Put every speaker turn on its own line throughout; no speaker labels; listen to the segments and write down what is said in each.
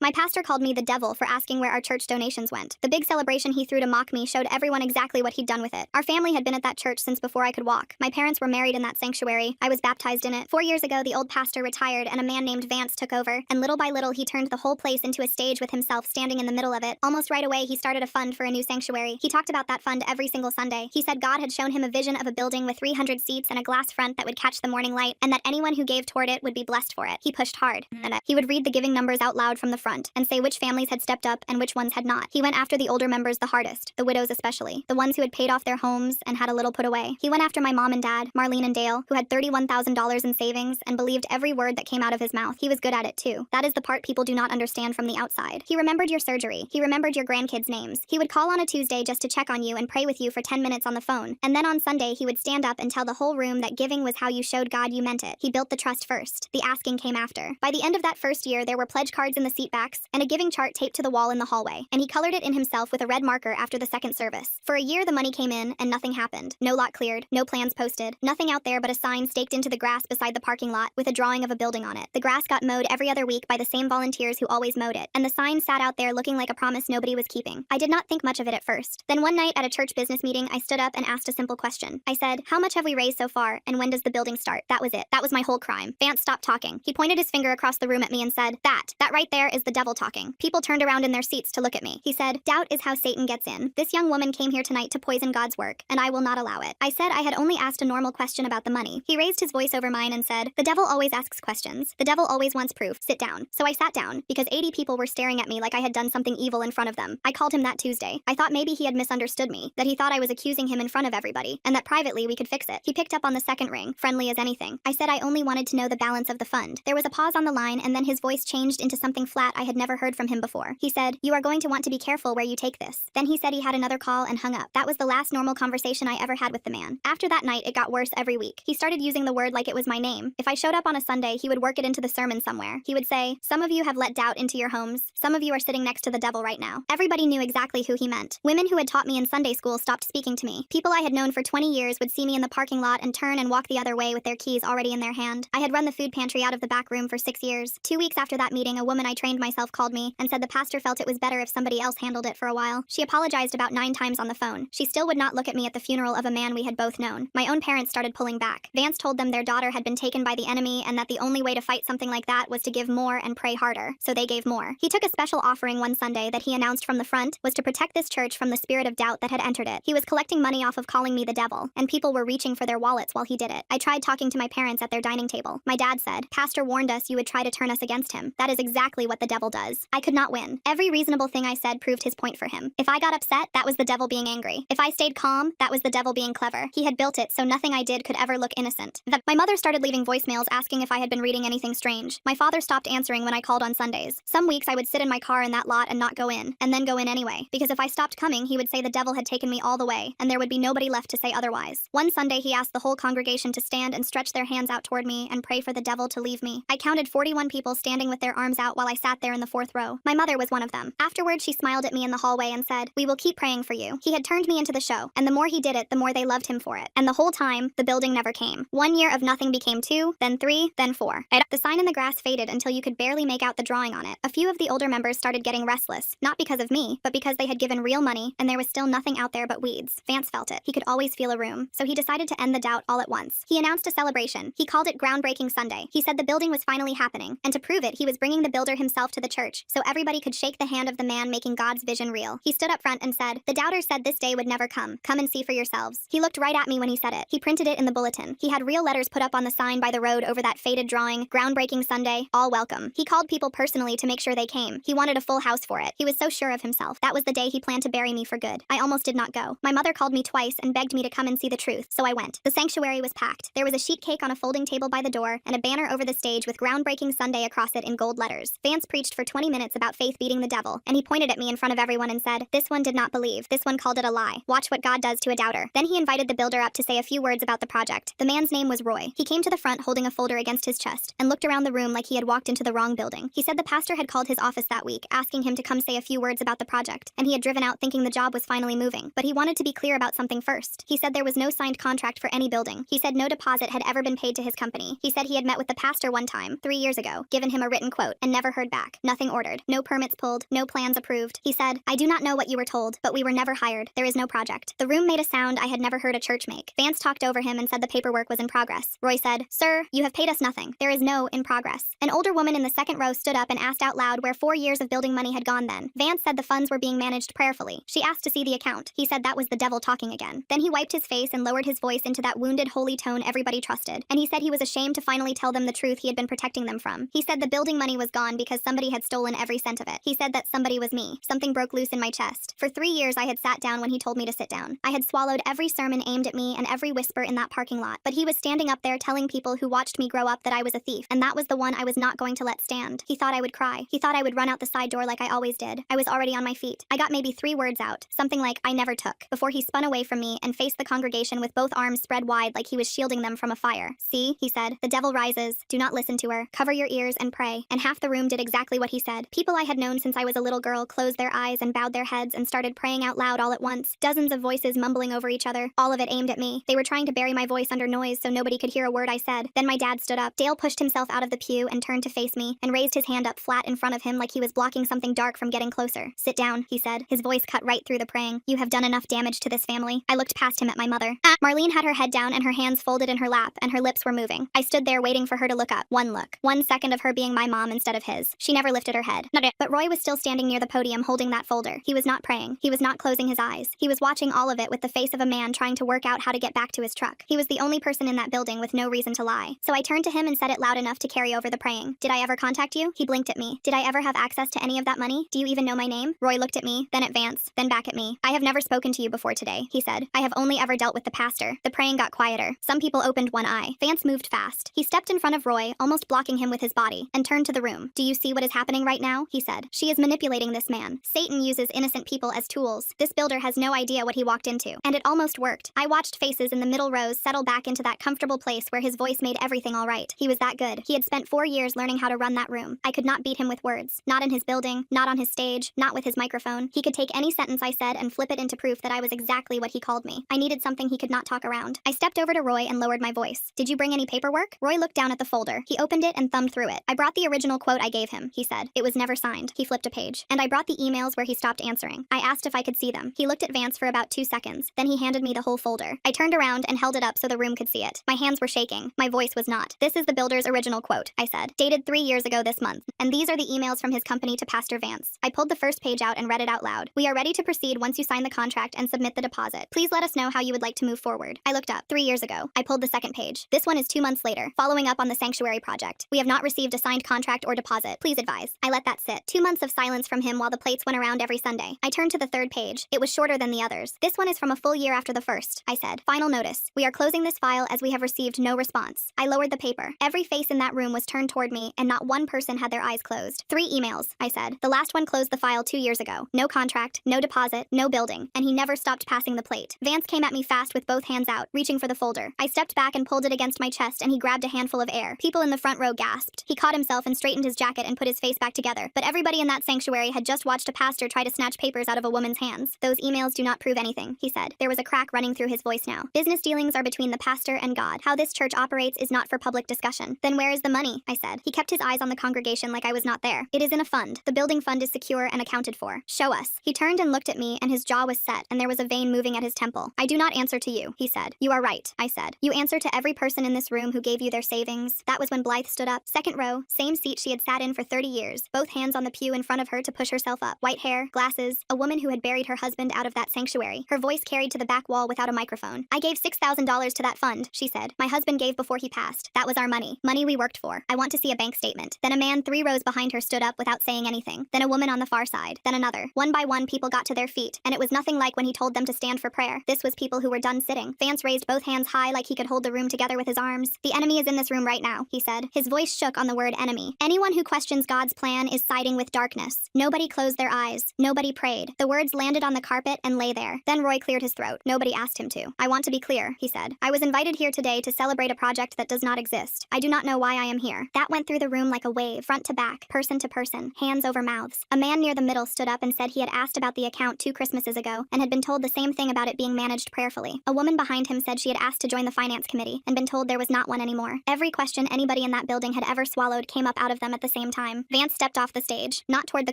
My pastor called me the devil for asking where our church donations went. The big celebration he threw to mock me showed everyone exactly what he'd done with it. Our family had been at that church since before I could walk. My parents were married in that sanctuary. I was baptized in it. 4 years ago, the old pastor retired and a man named Vance took over, and little by little he turned the whole place into a stage with himself standing in the middle of it. Almost right away, he started a fund for a new sanctuary. He talked about that fund every single Sunday. He said God had shown him a vision of a building with 300 seats and a glass front that would catch the morning light, and that anyone who gave toward it would be blessed for it. He pushed hard, and he would read the giving numbers out loud from the front and say which families had stepped up and which ones had not. He went after the older members the hardest, the widows especially, the ones who had paid off their homes and had a little put away. He went after my mom and dad, Marlene and Dale, who had $31,000 in savings and believed every word that came out of his mouth. He was good at it too. That is the part people do not understand from the outside. He remembered your surgery. He remembered your grandkids' names. He would call on a Tuesday just to check on you and pray with you for 10 minutes on the phone. And then on Sunday, he would stand up and tell the whole room that giving was how you showed God you meant it. He built the trust first. The asking came after. By the end of that first year, there were pledge cards in the seat backs and a giving chart taped to the wall in the hallway. And he colored it in himself with a red marker after the second service. For a year, the money came in and nothing happened. No lot cleared, no plans posted, nothing out there but a sign staked into the grass beside the parking lot with a drawing of a building on it. The grass got mowed every other week by the same volunteers who always mowed it, and the sign sat out there looking like a promise nobody was keeping. I did not think much of it at first. Then one night at a church business meeting, I stood up and asked a simple question. I said, "How much have we raised so far, and when does the building start?" That was it. That was my whole crime. Vance stopped talking. He pointed his finger across the room at me and said, That right there is the devil talking." People turned around in their seats to look at me. He said, "Doubt is how Satan gets in. This young woman came here tonight to poison God's work, and I will not allow it." I said I had only asked a normal question about the money. He raised his voice over mine and said, "The devil always asks questions. The devil always wants proof. Sit down." So I sat down, because 80 people were staring at me like I had done something evil in front of them. I called him that Tuesday. I thought maybe he had misunderstood me, that he thought I was accusing him in front of everybody, and that privately we could fix it. He picked up on the second ring, friendly as anything. I said I only wanted to know the balance of the fund. There was a pause on the line, and then his voice changed into something flat I had never heard from him before. He said, "You are going to want to be careful where you take this." Then he said he had another call and hung up. That was the last normal conversation I ever had with the man. After that night, it got worse every week. He started using the word like it was my name. If I showed up on a Sunday, he would work it into the sermon somewhere. He would say, "Some of you have let doubt into your homes. Some of you are sitting next to the devil right now." Everybody knew exactly who he meant. Women who had taught me in Sunday school stopped speaking to me. People I had known for 20 years would see me in the parking lot and turn and walk the other way with their keys already in their hand. I had run the food pantry out of the back room for 6 years. 2 weeks after that meeting, a woman I trained myself called me and said the pastor felt it was better if somebody else handled it for a while. She apologized about 9 times on the phone. She still would not look at me at the funeral of a man we had both known. My own parents started pulling back. Vance told them their daughter had been taken by the enemy and that the only way to fight something like that was to give more and pray harder. So they gave more. He took a special offering one Sunday that he announced from the front was to protect this church from the spirit of doubt that had entered it. He was collecting money off of calling me the devil, and people were reaching for their wallets while he did it. I tried talking to my parents at their dining table. My dad said, "Pastor warned us you would try to turn us against him. That is exactly what the devil does." I could not win. Every reasonable thing I said proved his point for him. If I got upset, that was the devil being angry. If I stayed calm, that was the devil being clever. He had built it so nothing I did could ever look innocent. My mother started leaving voicemails asking if I had been reading anything strange. My father stopped answering when I called on Sundays. Some weeks I would sit in my car in that lot and not go in, and then go in anyway, because if I stopped coming, he would say the devil had taken me all the way, and there would be nobody left to say otherwise. One Sunday, he asked the whole congregation to stand and stretch their hands out toward me and pray for the devil to leave me. I counted 41 people standing with their arms out while I sat there in the 4th row. My mother was one of them. Afterward, she smiled at me in the hallway and said, "We will keep praying for you." He had turned me into the show, and the more he did it, the more they loved him for it. And the whole time, the building never came. 1 year of nothing became 2, then 3, then 4. The sign in the grass faded until you could barely make out the drawing on it. A few of the older members started getting restless, not because of me, but because they had given real money, and there was still nothing out there but weeds. Vance felt it. He could always feel a room, so he decided to end the doubt all at once. He announced a celebration. He called it Groundbreaking Sunday. He said the building was finally happening, and to prove it, he was bringing the builder himself to the church, so everybody could shake the hand of the man making God's vision real. He stood up front and said, "The doubters said this day would never come. Come and see for yourselves." He looked right at me when he said it. He printed it in the bulletin. He had real letters put up on the sign by the road over that faded drawing, "Groundbreaking Sunday, all welcome." He called people personally to make sure they came. He wanted a full house for it. He was so sure of himself. That was the day he planned to bury me for good. I almost did not go. My mother called me twice and begged me to come and see the truth, so I went. The sanctuary was packed. There was a sheet cake on a folding table by the door and a banner over the stage with Groundbreaking Sunday across it in gold letters. Vance preached for 20 minutes about faith beating the devil, and he pointed at me in front of everyone and said, "This one did not believe. This one called it a lie. Watch what God does to a doubter." Then he invited the builder up to say a few words about the project. The man's name was Roy. He came to the front holding a folder against his chest and looked around the room like he had walked into the wrong building. He said the pastor had called his office that week, asking him to come say a few words about the project, and he had driven out thinking the job was finally moving. But he wanted to be clear about something first. He said there was no signed contract for any building. He said no deposit had ever been paid to his company. He said he had met with the pastor one time, 3 years ago, given him a written quote, and never heard back. back. Nothing ordered. No permits pulled. No plans approved. He said, I do not know what you were told, but we were never hired. There is no project. The room made a sound I had never heard a church make. Vance talked over him and said the paperwork was in progress. Roy said, Sir, you have paid us nothing. There is no in progress. An older woman in the second row stood up and asked out loud where 4 years of building money had gone then. Vance said the funds were being managed prayerfully. She asked to see the account. He said that was the devil talking again. Then he wiped his face and lowered his voice into that wounded, holy tone everybody trusted. And he said he was ashamed to finally tell them the truth he had been protecting them from. He said the building money was gone because somebody had stolen every cent of it. He said that somebody was me. Something broke loose in my chest. For 3 years I had sat down when he told me to sit down. I had swallowed every sermon aimed at me and every whisper in that parking lot. But he was standing up there telling people who watched me grow up that I was a thief. And that was the one I was not going to let stand. He thought I would cry. He thought I would run out the side door like I always did. I was already on my feet. I got maybe 3 words out. Something like, I never took. Before he spun away from me and faced the congregation with both arms spread wide like he was shielding them from a fire. See, he said, the devil rises. Do not listen to her. Cover your ears and pray. And half the room did exactly what he said. People I had known since I was a little girl closed their eyes and bowed their heads and started praying out loud all at once. Dozens of voices mumbling over each other, all of it aimed at me. They were trying to bury my voice under noise so nobody could hear a word I said. Then my dad stood up. Dale pushed himself out of the pew and turned to face me and raised his hand up flat in front of him like he was blocking something dark from getting closer. Sit down, he said. His voice cut right through the praying. You have done enough damage to this family. I looked past him at my mother. Marlene had her head down and her hands folded in her lap and her lips were moving. I stood there waiting for her to look up. One look. 1 second of her being my mom instead of his. She never lifted her head. But Roy was still standing near the podium holding that folder. He was not praying. He was not closing his eyes. He was watching all of it with the face of a man trying to work out how to get back to his truck. He was the only person in that building with no reason to lie. So I turned to him and said it loud enough to carry over the praying. Did I ever contact you? He blinked at me. Did I ever have access to any of that money? Do you even know my name? Roy looked at me, then at Vance, then back at me. I have never spoken to you before today, he said. I have only ever dealt with the pastor. The praying got quieter. Some people opened one eye. Vance moved fast. He stepped in front of Roy, almost blocking him with his body, and turned to the room. Do you see what is happening right now? He said. She is manipulating this man. Satan uses innocent people as tools. This builder has no idea what he walked into. And it almost worked. I watched faces in the middle rows settle back into that comfortable place where his voice made everything all right. He was that good. He had spent 4 years learning how to run that room. I could not beat him with words. Not in his building, not on his stage, not with his microphone. He could take any sentence I said and flip it into proof that I was exactly what he called me. I needed something he could not talk around. I stepped over to Roy and lowered my voice. Did you bring any paperwork? Roy looked down at the folder. He opened it and thumbed through it. I brought the original quote I gave him, he said. It was never signed. He flipped a page. And I brought the emails where he stopped answering. I asked if I could see them. He looked at Vance for about 2 seconds. Then he handed me the whole folder. I turned around and held it up so the room could see it. My hands were shaking. My voice was not. This is the builder's original quote, I said. Dated 3 years ago this month. And these are the emails from his company to Pastor Vance. I pulled the first page out and read it out loud. We are ready to proceed once you sign the contract and submit the deposit. Please let us know how you would like to move forward. I looked up. 3 years ago. I pulled the second page. This one is 2 months later, following up on the sanctuary project. We have not received a signed contract or deposit. Please advise. I let that sit. 2 months of silence from him while the plates went around every Sunday. I turned to the third page. It was shorter than the others. This one is from a full year after the first. I said, final notice. We are closing this file as we have received no response. I lowered the paper. Every face in that room was turned toward me and not one person had their eyes closed. 3 emails, I said. The last one closed the file 2 years ago. No contract, no deposit, no building, and he never stopped passing the plate. Vance came at me fast with both hands out, reaching for the folder. I stepped back and pulled it against my chest and he grabbed a handful of air. People in the front row gasped. He caught himself and straightened his jacket and put his face back together. But everybody in that sanctuary had just watched a pastor try to snatch papers out of a woman's hands. Those emails do not prove anything, he said. There was a crack running through his voice now. Business dealings are between the pastor and God. How this church operates is not for public discussion. Then where is the money? I said. He kept his eyes on the congregation like I was not there. It is in a fund. The building fund is secure and accounted for. Show us. He turned and looked at me and his jaw was set and there was a vein moving at his temple. I do not answer to you, he said. You are right, I said. You answer to every person in this room who gave you their savings. That was when Blythe stood up. Second row, same seat she had sat in for 30 years. Both hands on the pew in front of her to push herself up. White hair, glasses, a woman who had buried her husband out of that sanctuary. Her voice carried to the back wall without a microphone. I gave $6,000 to that fund, she said. My husband gave before he passed. That was our money. Money we worked for. I want to see a bank statement. Then a man 3 rows behind her stood up without saying anything. Then a woman on the far side. Then another. One by one people got to their feet, and it was nothing like when he told them to stand for prayer. This was people who were done sitting. Vance raised both hands high like he could hold the room together with his arms. The enemy is in this room right now, he said. His voice shook on the word enemy. Anyone who questions God's plan is siding with darkness. Nobody closed their eyes. Nobody prayed. The words landed on the carpet and lay there. Then Roy cleared his throat. Nobody asked him to. I want to be clear, he said. I was invited here today to celebrate a project that does not exist. I do not know why I am here. That went through the room like a wave, front to back, person to person, hands over mouths. A man near the middle stood up and said he had asked about the account 2 Christmases ago and had been told the same thing about it being managed prayerfully. A woman behind him said she had asked to join the finance committee and been told there was not one anymore. Every question anybody in that building had ever swallowed came up out of them at the same time. him. Vance stepped off the stage, not toward the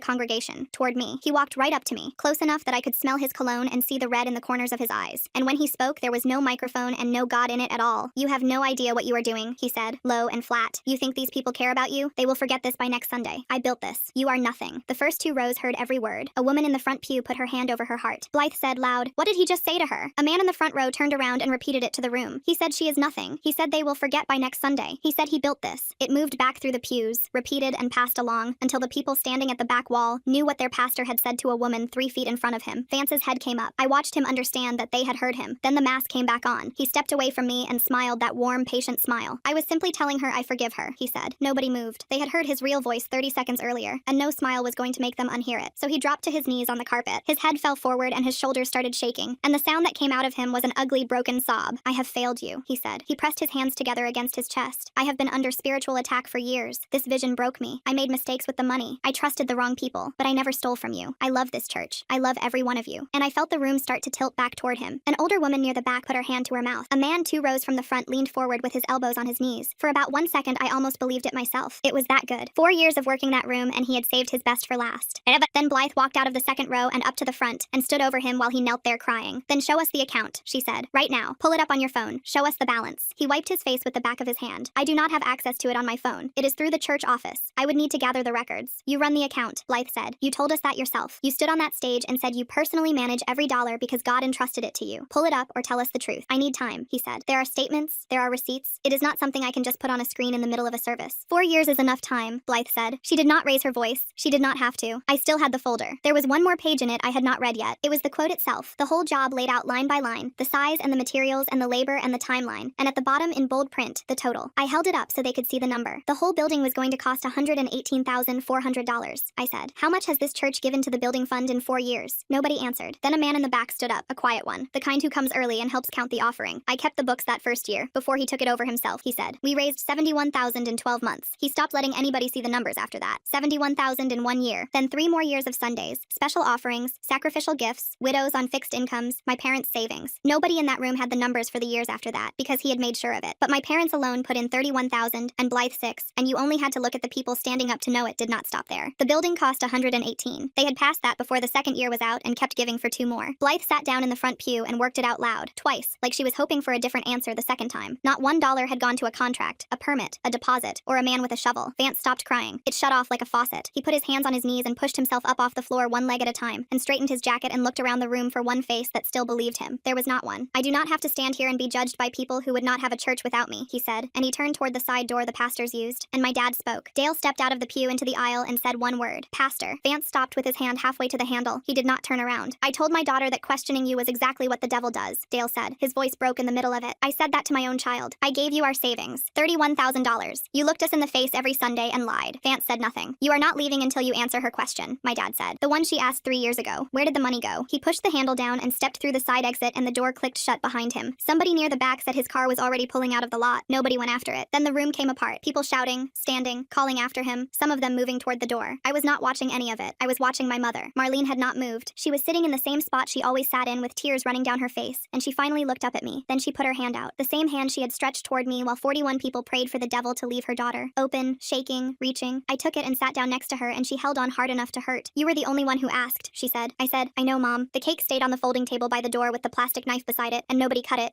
congregation, toward me. He walked right up to me, close enough that I could smell his cologne and see the red in the corners of his eyes. And when he spoke, there was no microphone and no God in it at all. "You have no idea what you are doing," he said, low and flat. "You think these people care about you? They will forget this by next Sunday. I built this. You are nothing." The first 2 rows heard every word. A woman in the front pew put her hand over her heart. Blythe said loud, "What did he just say to her?" A man in the front row turned around and repeated it to the room. "He said she is nothing. He said they will forget by next Sunday. He said he built this." It moved back through the pews, repeated and passed along, until the people standing at the back wall knew what their pastor had said to a woman 3 feet in front of him. Vance's head came up. I watched him understand that they had heard him. Then the mask came back on. He stepped away from me and smiled that warm, patient smile. "I was simply telling her I forgive her," he said. Nobody moved. They had heard his real voice 30 seconds earlier, and no smile was going to make them unhear it. So he dropped to his knees on the carpet. His head fell forward and his shoulders started shaking, and the sound that came out of him was an ugly, broken sob. "I have failed you," he said. He pressed his hands together against his chest. "I have been under spiritual attack for years. This vision broke me. I made mistakes with the money. I trusted the wrong people, but I never stole from you. I love this church. I love every one of you." And I felt the room start to tilt back toward him. An older woman near the back put her hand to her mouth. A man 2 rows from the front leaned forward with his elbows on his knees. For about 1 second, I almost believed it myself. It was that good. 4 years of working that room, and he had saved his best for last. Then Blythe walked out of the second row and up to the front, and stood over him while he knelt there crying. "Then show us the account," she said. "Right now. Pull it up on your phone. Show us the balance." He wiped his face with the back of his hand. "I do not have access to it on my phone. It is through the church office. I would need to gather the records." "You run the account," Blythe said. "You told us that yourself. You stood on that stage and said you personally manage every dollar because God entrusted it to you. Pull it up or tell us the truth." "I need time," he said. "There are statements. There are receipts. It is not something I can just put on a screen in the middle of a service." "4 years is enough time," Blythe said. She did not raise her voice. She did not have to. I still had the folder. There was one more page in it I had not read yet. It was the quote itself. The whole job laid out line by line, the size and the materials and the labor and the timeline, and at the bottom in bold print, the total. I held it up so they could see the number. "The whole building was going to cost $118,400, I said. "How much has this church given to the building fund in 4 years?" Nobody answered. Then a man in the back stood up, a quiet one, the kind who comes early and helps count the offering. "I kept the books that first year, before he took it over himself," he said. "We raised $71,000 in 12 months. He stopped letting anybody see the numbers after that. 71,000 in 1 year. Then 3 more years of Sundays, special offerings, sacrificial gifts, widows on fixed incomes, my parents' savings. Nobody in that room had the numbers for the years after that, because he had made sure of it. But my parents alone put in 31,000, and Blythe 6, and you only had to look at the people standing up to know it did not stop there. The building cost 118. They had passed that before the second year was out and kept giving for 2 more. Blythe sat down in the front pew and worked it out loud, twice, like she was hoping for a different answer the second time. Not $1 had gone to a contract, a permit, a deposit, or a man with a shovel. Vance stopped crying. It shut off like a faucet. He put his hands on his knees and pushed himself up off the floor one leg at a time, and straightened his jacket and looked around the room for one face that still believed him. There was not one. "I do not have to stand here and be judged by people who would not have a church without me," he said, and he turned toward the side door the pastors used, and my dad spoke. Dale stepped out of the pew into the aisle and said one word, "Pastor." Vance stopped with his hand halfway to the handle. He did not turn around. "I told my daughter that questioning you was exactly what the devil does," Dale said. His voice broke in the middle of it. "I said that to my own child. I gave you our savings, $31,000. You looked us in the face every Sunday and lied." Vance said nothing. "You are not leaving until you answer her question," my dad said. "The one she asked 3 years ago. Where did the money go?" He pushed the handle down and stepped through the side exit, and the door clicked shut behind him. Somebody near the back said his car was already pulling out of the lot. Nobody went after it. Then the room came apart. People shouting, standing, calling after him, some of them moving toward the door. I was not watching any of it. I was watching my mother. Marlene had not moved. She was sitting in the same spot she always sat in with tears running down her face, and she finally looked up at me. Then she put her hand out. The same hand she had stretched toward me while 41 people prayed for the devil to leave her daughter. Open, shaking, reaching. I took it and sat down next to her, and she held on hard enough to hurt. "You were the only one who asked," she said. I said, "I know, Mom." The cake stayed on the folding table by the door with the plastic knife beside it, and nobody cut it.